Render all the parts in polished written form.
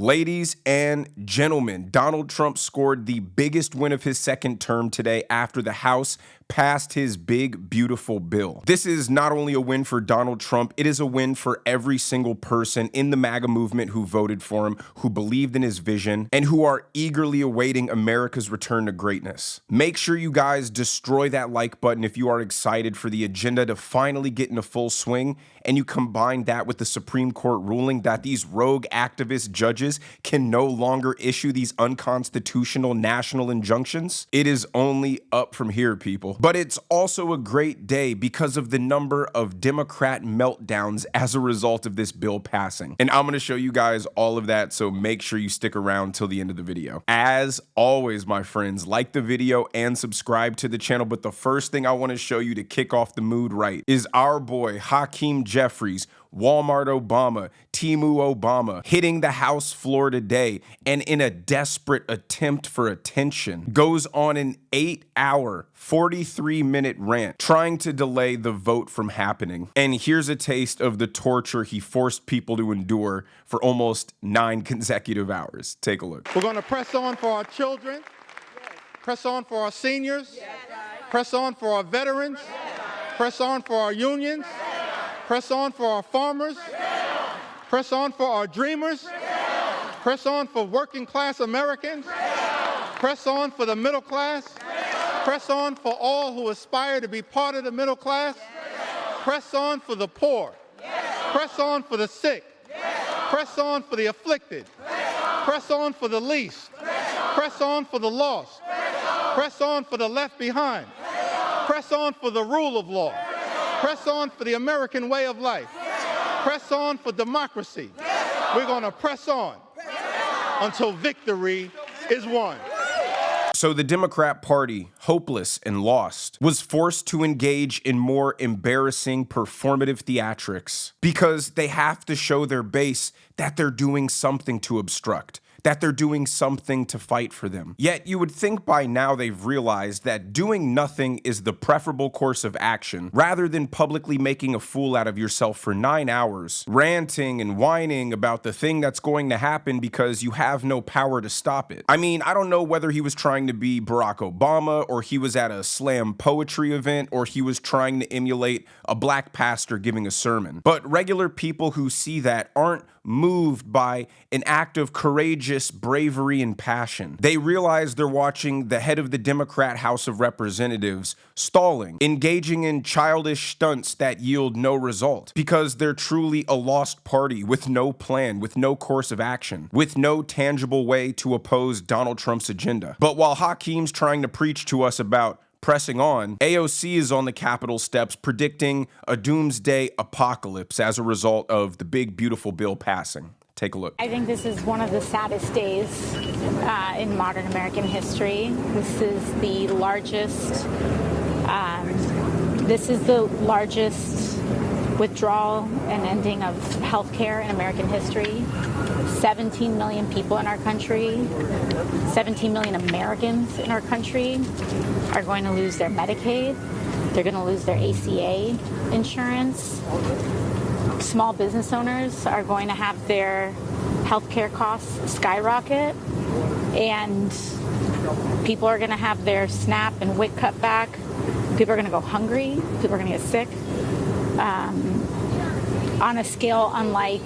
Ladies and gentlemen, Donald Trump scored the biggest win of his second term today after the House passed his big, beautiful bill. This is not only a win for Donald Trump, it is a win for every single person in the MAGA movement who voted for him, who believed in his vision, and who are eagerly awaiting America's return to greatness. Make sure you guys destroy that like button if you are excited for the agenda to finally get into full swing, and you combine that with the Supreme Court ruling that these rogue activist judges can no longer issue these unconstitutional national injunctions. It is only up from here, people. But it's also a great day because of the number of Democrat meltdowns as a result of this bill passing. And I'm going to show you guys all of that, so make sure you stick around till the end of the video. As always, my friends, like the video and subscribe to the channel. But the first thing I want to show you to kick off the mood right is our boy Hakeem Jeffries, Walmart Obama, Timu Obama, hitting the House floor today, and in a desperate attempt for attention, goes on an 8-hour, 43-minute rant trying to delay the vote from happening. And here's a taste of the torture he forced people to endure for almost 9 consecutive hours. Take a look. We're going to press on for our children, press on for our seniors, press on for our veterans, press on for our unions, press on for our farmers, press on for our dreamers, press on for working class Americans, press on for the middle class, press on for all who aspire to be part of the middle class, press on for the poor, press on for the sick, press on for the afflicted, press on for the least, press on for the lost, press on for the left behind, press on for the rule of law, press on for the American way of life. Press on for democracy. We're going to press on until victory is won. So the Democrat Party, hopeless and lost, was forced to engage in more embarrassing performative theatrics because they have to show their base that they're doing something to obstruct, that they're doing something to fight for them. Yet you would think by now they've realized that doing nothing is the preferable course of action, rather than publicly making a fool out of yourself for 9 hours, ranting and whining about the thing that's going to happen because you have no power to stop it. I mean, I don't know whether he was trying to be Barack Obama, or he was at a slam poetry event, or he was trying to emulate a black pastor giving a sermon. But regular people who see that aren't moved by an act of courageous bravery and passion. They realize they're watching the head of the Democrat House of Representatives stalling, engaging in childish stunts that yield no result, because they're truly a lost party with no plan, with no course of action, with no tangible way to oppose Donald Trump's agenda. But while Hakeem's trying to preach to us about pressing on, AOC is on the Capitol steps predicting a doomsday apocalypse as a result of the big, beautiful bill passing. Take a look. I think this is one of the saddest days in modern American history. This is the largest withdrawal and ending of health care in American history. 17 million people in our country, 17 million Americans in our country are going to lose their Medicaid. They're going to lose their ACA insurance. Small business owners are going to have their health care costs skyrocket, and people are going to have their SNAP and WIC cut back. People are going to go hungry. People are going to get sick. On a scale unlike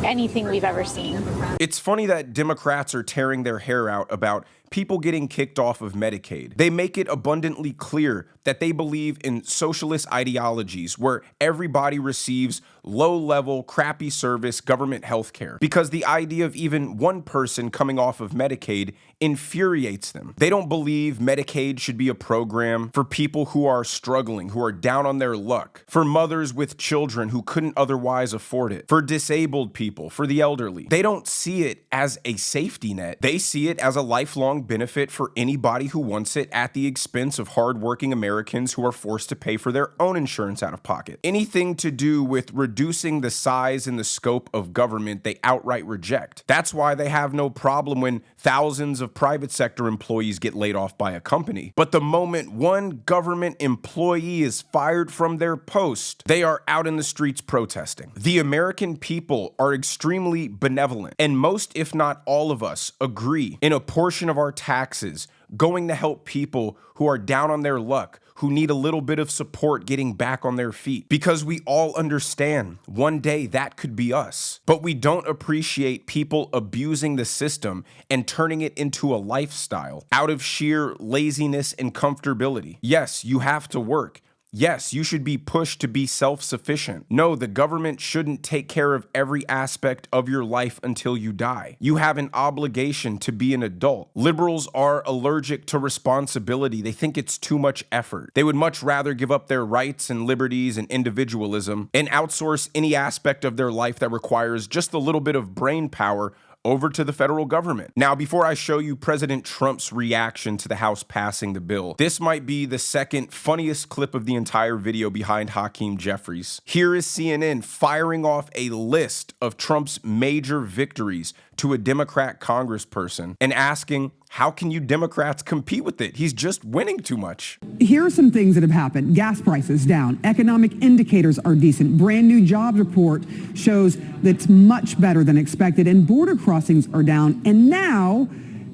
anything we've ever seen. It's funny that Democrats are tearing their hair out about people getting kicked off of Medicaid. They make it abundantly clear that they believe in socialist ideologies where everybody receives low-level, crappy service government health care, because the idea of even one person coming off of Medicaid infuriates them. They don't believe Medicaid should be a program for people who are struggling, who are down on their luck, for mothers with children who couldn't otherwise afford it, for disabled people, for the elderly. They don't see it as a safety net. They see it as a lifelong benefit for anybody who wants it at the expense of hardworking Americans who are forced to pay for their own insurance out of pocket. Anything to do with reducing the size and the scope of government, they outright reject. That's why they have no problem when thousands of private sector employees get laid off by a company. But the moment one government employee is fired from their post, they are out in the streets protesting. The American people are extremely benevolent, and most, if not all of us, agree in a portion of our taxes going to help people who are down on their luck, who need a little bit of support getting back on their feet. Because we all understand one day that could be us. But we don't appreciate people abusing the system and turning it into a lifestyle out of sheer laziness and comfortability. Yes, you have to work. Yes, you should be pushed to be self-sufficient. No, the government shouldn't take care of every aspect of your life until you die. You have an obligation to be an adult. Liberals are allergic to responsibility. They think it's too much effort. They would much rather give up their rights and liberties and individualism and outsource any aspect of their life that requires just a little bit of brain power over to the federal government. Now, before I show you President Trump's reaction to the House passing the bill, this might be the second funniest clip of the entire video behind Hakeem Jeffries. Here is CNN firing off a list of Trump's major victories to a Democrat congressperson and asking, how can you Democrats compete with it? He's just winning too much. Here are some things that have happened. Gas prices down. Economic indicators are decent. Brand new jobs report shows that's much better than expected. And border crossings are down. And now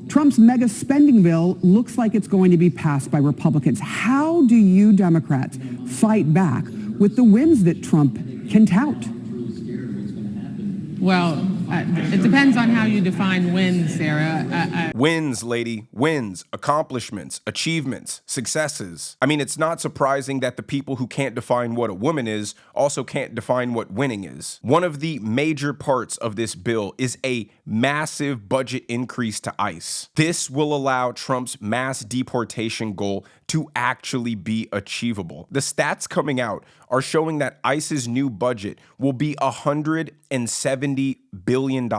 Trump's mega spending bill looks like it's going to be passed by Republicans. How do you Democrats fight back with the wins that Trump can tout? Well, it depends on how you define wins, Sarah. Wins, lady. Wins. Accomplishments. Achievements. Successes. I mean, it's not surprising that the people who can't define what a woman is also can't define what winning is. One of the major parts of this bill is a massive budget increase to ICE. This will allow Trump's mass deportation goal to actually be achievable. The stats coming out are showing that ICE's new budget will be $170 billion,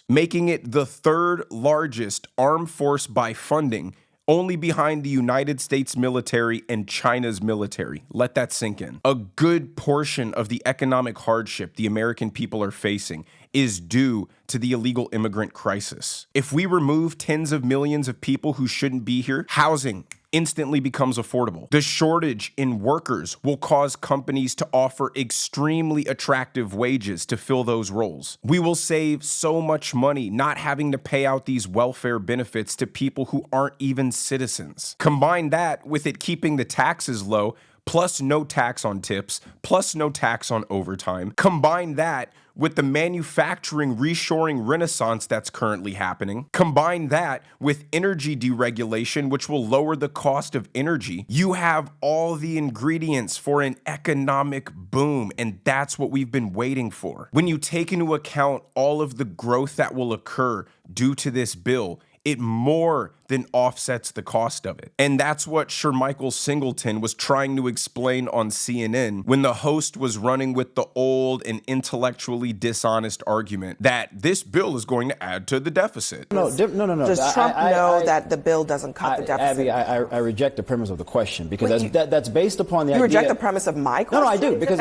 making it the third largest armed force by funding, only behind the United States military and China's military. Let that sink in. A good portion of the economic hardship the American people are facing is due to the illegal immigrant crisis. If we remove tens of millions of people who shouldn't be here, housing instantly becomes affordable. The shortage in workers will cause companies to offer extremely attractive wages to fill those roles. We will save so much money not having to pay out these welfare benefits to people who aren't even citizens. Combine that with it keeping the taxes low, plus no tax on tips, plus no tax on overtime. Combine that with the manufacturing reshoring renaissance that's currently happening. Combine that with energy deregulation, which will lower the cost of energy. You have all the ingredients for an economic boom, and that's what we've been waiting for. When you take into account all of the growth that will occur due to this bill, it more than offsets the cost of it. And that's what Shermichael Singleton was trying to explain on CNN when the host was running with the old and intellectually dishonest argument that this bill is going to add to the deficit. No. Does Trump know that the bill doesn't cut the deficit? Abby, I reject the premise of the question because that's based upon the idea. You reject the premise of my question? No, I do because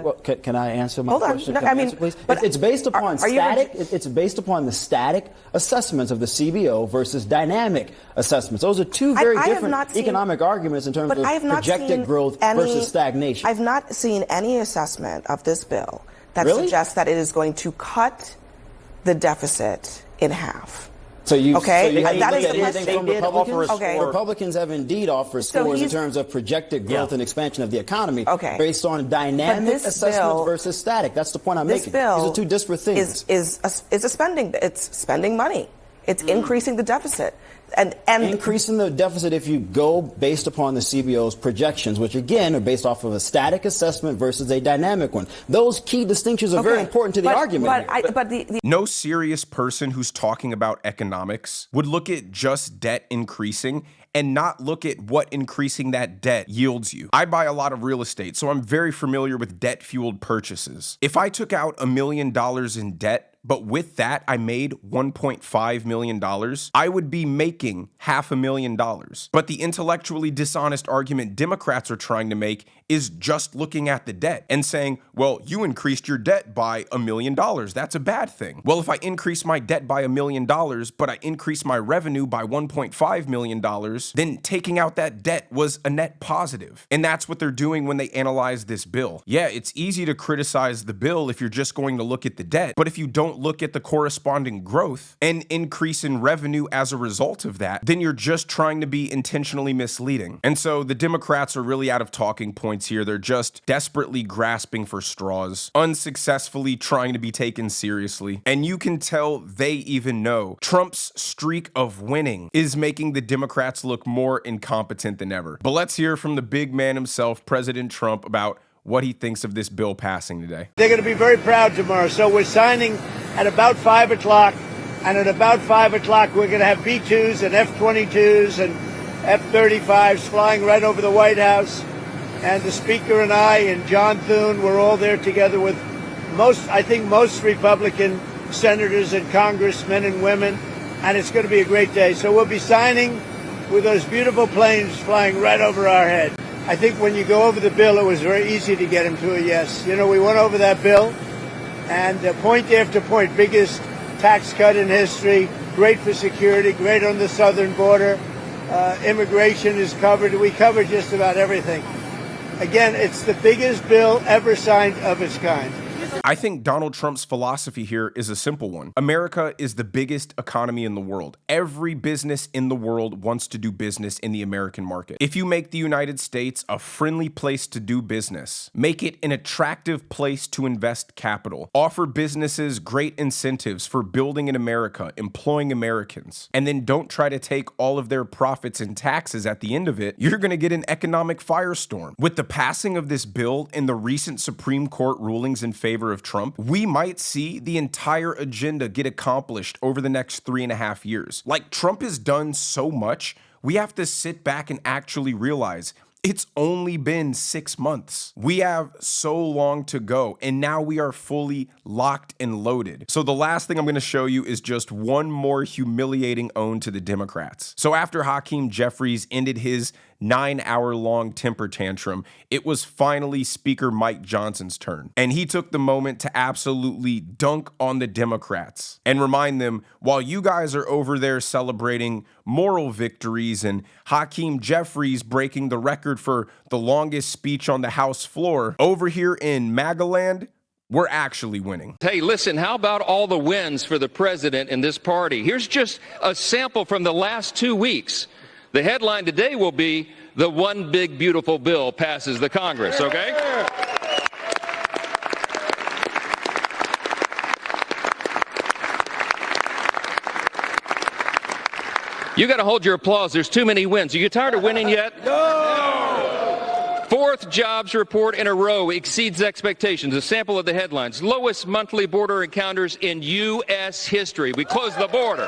well, can I answer my question? Hold on. No, please? It's based upon static. It's based upon the static assessments of the CBO versus dynamic assessments. Those are two very different economic arguments in terms of projected growth versus stagnation. I've not seen any assessment of this bill that suggests that it is going to cut the deficit in half. So you that is anything from Republicans? Okay. Republicans have indeed offered scores in terms of projected growth and expansion of the economy based on dynamic assessments versus static. That's the point I'm making. These are two disparate things. It's spending money. It's increasing the deficit. And increasing the deficit if you go based upon the CBO's projections, which again are based off of a static assessment versus a dynamic one. Those key distinctions are very important to the argument. No serious person who's talking about economics would look at just debt increasing and not look at what increasing that debt yields you. I buy a lot of real estate, so I'm very familiar with debt-fueled purchases. If I took out $1 million in debt but with that, I made $1.5 million, I would be making $500,000. But the intellectually dishonest argument Democrats are trying to make is just looking at the debt and saying, well, you increased your debt by $1 million. That's a bad thing. Well, if I increase my debt by $1 million, but I increase my revenue by $1.5 million, then taking out that debt was a net positive. And that's what they're doing when they analyze this bill. Yeah, it's easy to criticize the bill if you're just going to look at the debt, but if you don't look at the corresponding growth and increase in revenue as a result of that, then you're just trying to be intentionally misleading. And so the Democrats are really out of talking points here. They're just desperately grasping for straws, unsuccessfully trying to be taken seriously. And you can tell they even know Trump's streak of winning is making the Democrats look more incompetent than ever. But let's hear from the big man himself, President Trump, about what he thinks of this bill passing today. They're going to be very proud tomorrow. So we're signing at about 5 o'clock, and at about 5 o'clock we're going to have B-2s and F-22s and F-35s flying right over the White House. And the Speaker and I and John Thune, we're all there together with most Republican senators and congressmen and women, and it's going to be a great day. So we'll be signing with those beautiful planes flying right over our head. I think when you go over the bill, it was very easy to get him to a yes. You know, we went over that bill, and point after point, biggest tax cut in history, great for security, great on the southern border, immigration is covered. We covered just about everything. Again, it's the biggest bill ever signed of its kind. I think Donald Trump's philosophy here is a simple one. America is the biggest economy in the world. Every business in the world wants to do business in the American market. If you make the United States a friendly place to do business, make it an attractive place to invest capital, offer businesses great incentives for building in America, employing Americans, and then don't try to take all of their profits and taxes at the end of it, you're going to get an economic firestorm. With the passing of this bill and the recent Supreme Court rulings in favor of Trump, we might see the entire agenda get accomplished over the next 3.5 years. Like, Trump has done so much, we have to sit back and actually realize it's only been 6 months. We have so long to go, and now we are fully locked and loaded. So the last thing I'm going to show you is just one more humiliating own to the Democrats. So after Hakeem Jeffries ended his 9-hour-long temper tantrum, it was finally Speaker Mike Johnson's turn. And he took the moment to absolutely dunk on the Democrats and remind them, while you guys are over there celebrating moral victories and Hakeem Jeffries breaking the record for the longest speech on the House floor, over here in MAGA-land, we're actually winning. Hey, listen, how about all the wins for the president in this party? Here's just a sample from the last 2 weeks. The headline today will be, the one big beautiful bill passes the Congress, okay? You got to hold your applause. There's too many wins. Are you tired of winning yet? No! Fourth jobs report in a row exceeds expectations. A sample of the headlines. Lowest monthly border encounters in U.S. history. We closed the border.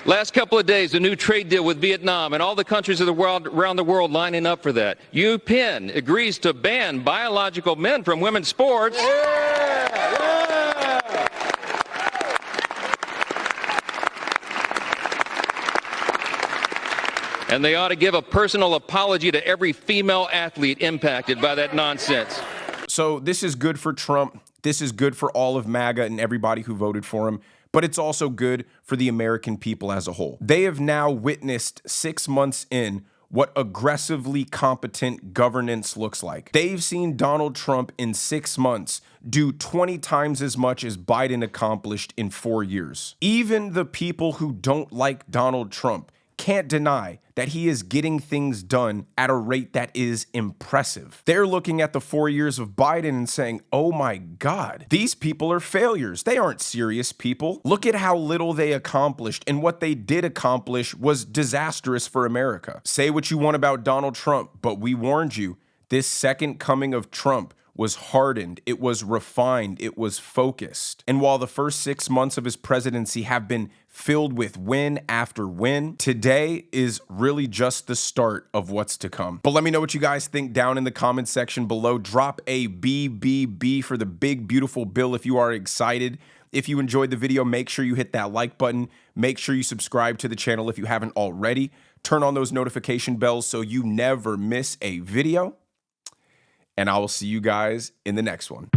Last couple of days, a new trade deal with Vietnam and all the countries of the world, around the world lining up for that. UPenn agrees to ban biological men from women's sports. And they ought to give a personal apology to every female athlete impacted by that nonsense. So this is good for Trump. This is good for all of MAGA and everybody who voted for him. But it's also good for the American people as a whole. They have now witnessed 6 months in what aggressively competent governance looks like. They've seen Donald Trump in 6 months do 20 times as much as Biden accomplished in 4 years. Even the people who don't like Donald Trump can't deny that he is getting things done at a rate that is impressive. They're looking at the 4 years of Biden and saying, oh my God, these people are failures. They aren't serious people. Look at how little they accomplished, and what they did accomplish was disastrous for America. Say what you want about Donald Trump, but we warned you, this second coming of Trump was hardened, it was refined, it was focused. And while the first 6 months of his presidency have been filled with win after win, today is really just the start of what's to come. But let me know what you guys think down in the comment section below. Drop a BBB for the big, beautiful bill if you are excited. If you enjoyed the video, make sure you hit that like button. Make sure you subscribe to the channel if you haven't already. Turn on those notification bells so you never miss a video. And I will see you guys in the next one.